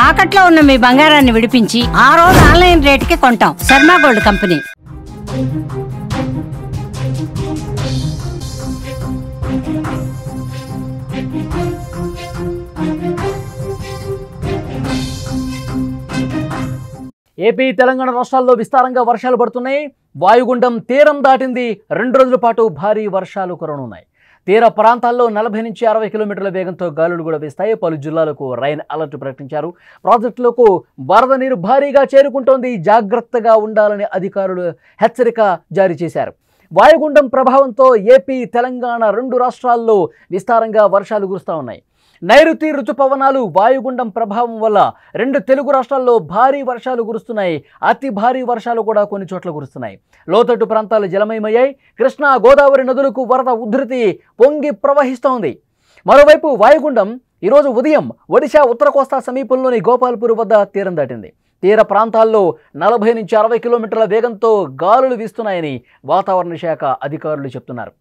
తాకట్లో ఉన్న మీ బంగారాన్ని విడిపించి ఆ రోజు ఆన్లైన్ రేటుకి కొంటాం. Sharma gold company. AP Telangana రాష్ట్రాల్లో విస్తారంగా వర్షాలు పడుతున్నాయి. వాయుగుండం తీరం దాటింది. 2 రోజుల పాటు భారీ వర్షాలు కురవనున్నాయి. తీర ప్రాంతాల్లో 40 నుంచి 60 కిలోమీటర్ల వేగంతో గాలులు కూడా వీస్తాయి. పలు జిల్లాలకు రైన్ అలర్ట్ ప్రకటించారు. ప్రాజెక్టులకు వరద నీరు భారీగా చేరుకుంటోంది. జాగ్రత్తగా ఉండాలని అధికారులు హెచ్చరిక జారీ చేశారు. వాయుగుండం ప్రభావంతో ఏపీ తెలంగాణ 2 రాష్ట్రాల్లో విస్తారంగా వర్షాలు కురుస్తూ ఉన్నాయి. నైరుతి రుతుపవనాలు వాయుగుండం ప్రభావం వల్ల 2 తెలుగు రాష్ట్రాల్లో భారీ వర్షాలు కురుస్తున్నాయి. అతి భారీ వర్షాలు కూడా కొన్ని చోట్ల కురుస్తున్నాయి. లోతట్టు ప్రాంతాలు జలమయమయ్యాయి. కృష్ణా గోదావరి నదులకు వరద ఉధృతి పొంగి ప్రవహిస్తోంది. మరోవైపు వాయుగుండం ఈరోజు ఉదయం ఒడిశా ఉత్తర కోస్తా సమీపంలోని గోపాల్పూర్ వద్ద తీరం దాటింది. తీర ప్రాంతాల్లో 40 నుంచి 60 కిలోమీటర్ల వేగంతో గాలులు వీస్తున్నాయని వాతావరణ శాఖ అధికారులు చెప్తున్నారు.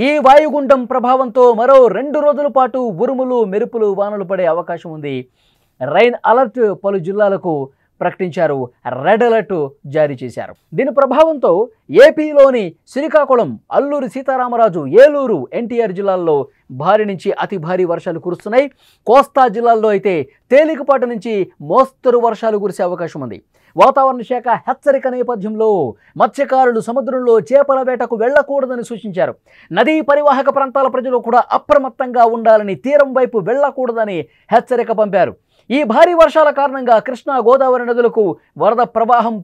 ఈ వాయుగుండం ప్రభావంతో మరో 2 రోజుల పాటు ఉరుములు మెరుపులు వానలు పడే అవకాశం ఉంది. రైన్ అలర్ట్ పలు జిల్లాలకు ప్రకటించారు. రెడ్ అలర్ట్ జారీ చేశారు. దీని ప్రభావంతో ఏపీలోని శ్రీకాకుళం, అల్లూరి సీతారామరాజు, ఏలూరు, ఎన్టీఆర్ జిల్లాల్లో భారీ నుంచి అతి భారీ వర్షాలు కురుస్తున్నాయి. కోస్తా జిల్లాల్లో అయితే తేలికపాటి నుంచి మోస్తరు వర్షాలు కురిసే అవకాశం ఉంది. వాతావరణ శాఖ హెచ్చరిక నేపథ్యంలో మత్స్యకారులు సముద్రంలో చేపల వేటకు వెళ్లకూడదని సూచించారు. నదీ పరివాహక ప్రాంతాల ప్రజలు కూడా అప్రమత్తంగా ఉండాలని, తీరం వైపు వెళ్లకూడదని హెచ్చరిక పంపారు. ఈ భారీ వర్షాల కారణంగా కృష్ణా గోదావరి నదులకు వరద ప్రవాహం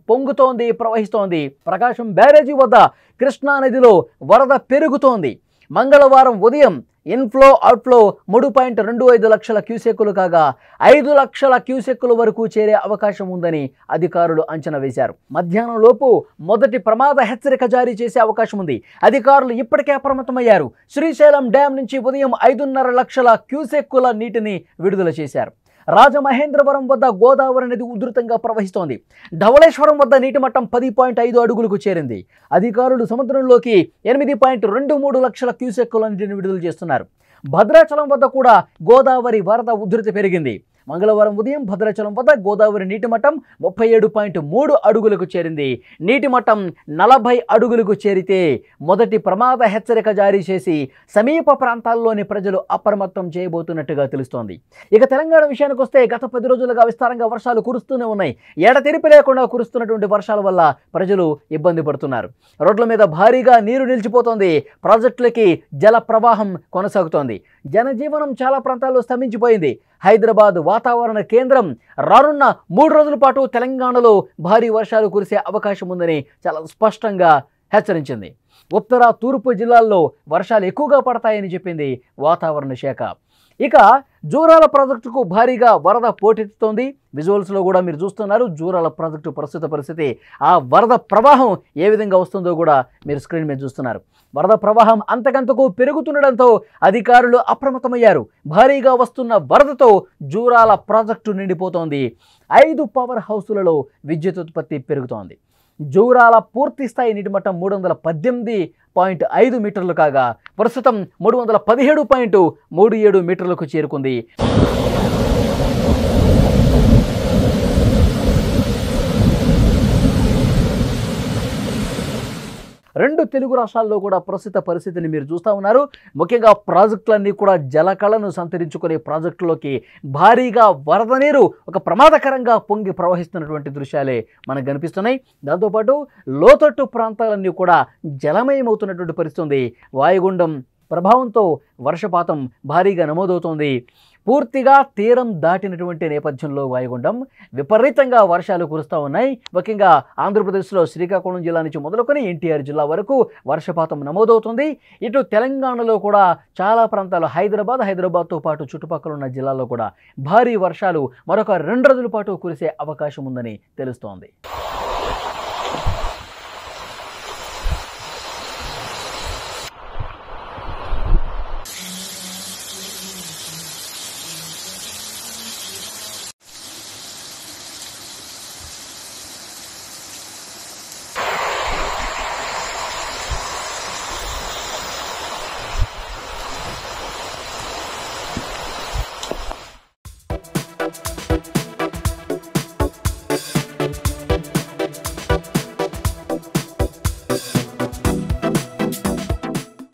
ప్రవహిస్తోంది. ప్రకాశం బ్యారేజీ వద్ద కృష్ణా నదిలో వరద పెరుగుతోంది. మంగళవారం ఉదయం ఇన్ఫ్లో అవుట్ఫ్లో 3.25 లక్షల క్యూసెక్కులు కాగా 5 లక్షల క్యూసెక్కుల వరకు చేరే అవకాశం ఉందని అధికారులు అంచనా వేశారు. మధ్యాహ్నం లోపు మొదటి ప్రమాద హెచ్చరిక జారీ చేసే అవకాశం ఉంది. అధికారులు ఇప్పటికే అప్రమత్తమయ్యారు. శ్రీశైలం డ్యాం నుంచి ఉదయం 5.5 లక్షల క్యూసెక్కుల నీటిని విడుదల చేశారు. రాజమహేంద్రవరం వద్ద గోదావరి నది ఉధృతంగా ప్రవహిస్తోంది. ధవళేశ్వరం వద్ద నీటి మట్టం 10.5 అడుగులకు చేరింది. అధికారులు సముద్రంలోకి 8.23 లక్షల క్యూసెక్కుల నీటిని విడుదల చేస్తున్నారు. భద్రాచలం వద్ద కూడా గోదావరి వరద ఉధృతి పెరిగింది. మంగళవారం ఉదయం భద్రాచలం వద్ద గోదావరి నీటి మట్టం 37.3 అడుగులకు చేరింది. నీటి మట్టం 40 అడుగులకు చేరితే మొదటి ప్రమాద హెచ్చరిక జారీ చేసి సమీప ప్రాంతాల్లోని ప్రజలు అప్రమత్తం చేయబోతున్నట్టుగా తెలుస్తోంది. ఇక తెలంగాణ విషయానికి వస్తే గత 10 రోజులుగా విస్తారంగా వర్షాలు కురుస్తూనే ఉన్నాయి. ఎడతెరిపి లేకుండా కురుస్తున్నటువంటి వర్షాల వల్ల ప్రజలు ఇబ్బంది పడుతున్నారు. రోడ్ల మీద భారీగా నీరు నిలిచిపోతోంది. ప్రాజెక్టులకి జల ప్రవాహం కొనసాగుతోంది. జనజీవనం చాలా ప్రాంతాల్లో స్తంభించిపోయింది. హైదరాబాద్ వాతావరణ కేంద్రం రానున్న 3 రోజుల పాటు తెలంగాణలో భారీ వర్షాలు కురిసే అవకాశం ఉందని చాలా స్పష్టంగా హెచ్చరించింది. ఉత్తర తూర్పు జిల్లాల్లో వర్షాలు ఎక్కువగా పడతాయని చెప్పింది వాతావరణ శాఖ. ఇక జూరాల ప్రాజెక్టుకు భారీగా వరద పోటెత్తుతోంది. విజువల్స్లో కూడా మీరు చూస్తున్నారు జూరాల ప్రాజెక్టు ప్రస్తుత పరిస్థితి. ఆ వరద ప్రవాహం ఏ విధంగా వస్తుందో కూడా మీరు స్క్రీన్ మీద చూస్తున్నారు. వరద ప్రవాహం అంతకంతకు పెరుగుతుండడంతో అధికారులు అప్రమత్తమయ్యారు. భారీగా వస్తున్న వరదతో జూరాల ప్రాజెక్టు నిండిపోతోంది. 5 పవర్ హౌసులలో విద్యుత్ ఉత్పత్తి పెరుగుతోంది. జూరాల పూర్తి స్థాయి నీటి మట్టం 318.5 మీటర్లు కాగా ప్రస్తుతం 317.37 మీటర్లకు చేరుకుంది. రెండు తెలుగు రాష్ట్రాల్లో కూడా ప్రస్తుత పరిస్థితిని మీరు చూస్తూ ఉన్నారు. ముఖ్యంగా ప్రాజెక్టులన్నీ కూడా జలకళను సంతరించుకునే ప్రాజెక్టులోకి భారీగా వరద నీరు ఒక ప్రమాదకరంగా పొంగి ప్రవహిస్తున్నటువంటి దృశ్యాలే మనకు కనిపిస్తున్నాయి. దాంతోపాటు లోతట్టు ప్రాంతాలన్నీ కూడా జలమయమవుతున్నటువంటి పరిస్థితి ఉంది. వాయుగుండం ప్రభావంతో వర్షపాతం భారీగా నమోదవుతోంది. పూర్తిగా తీరం దాటినటువంటి నేపథ్యంలో వాయుగుండం విపరీతంగా వర్షాలు కురుస్తూ ఉన్నాయి. ముఖ్యంగా ఆంధ్రప్రదేశ్లో శ్రీకాకుళం జిల్లా నుంచి మొదలుకొని ఎన్టీఆర్ జిల్లా వరకు వర్షపాతం నమోదవుతుంది. ఇటు తెలంగాణలో కూడా చాలా ప్రాంతాలు హైదరాబాద్తో పాటు చుట్టుపక్కల ఉన్న జిల్లాల్లో కూడా భారీ వర్షాలు మరొక 2 రోజుల పాటు కురిసే అవకాశం ఉందని తెలుస్తోంది.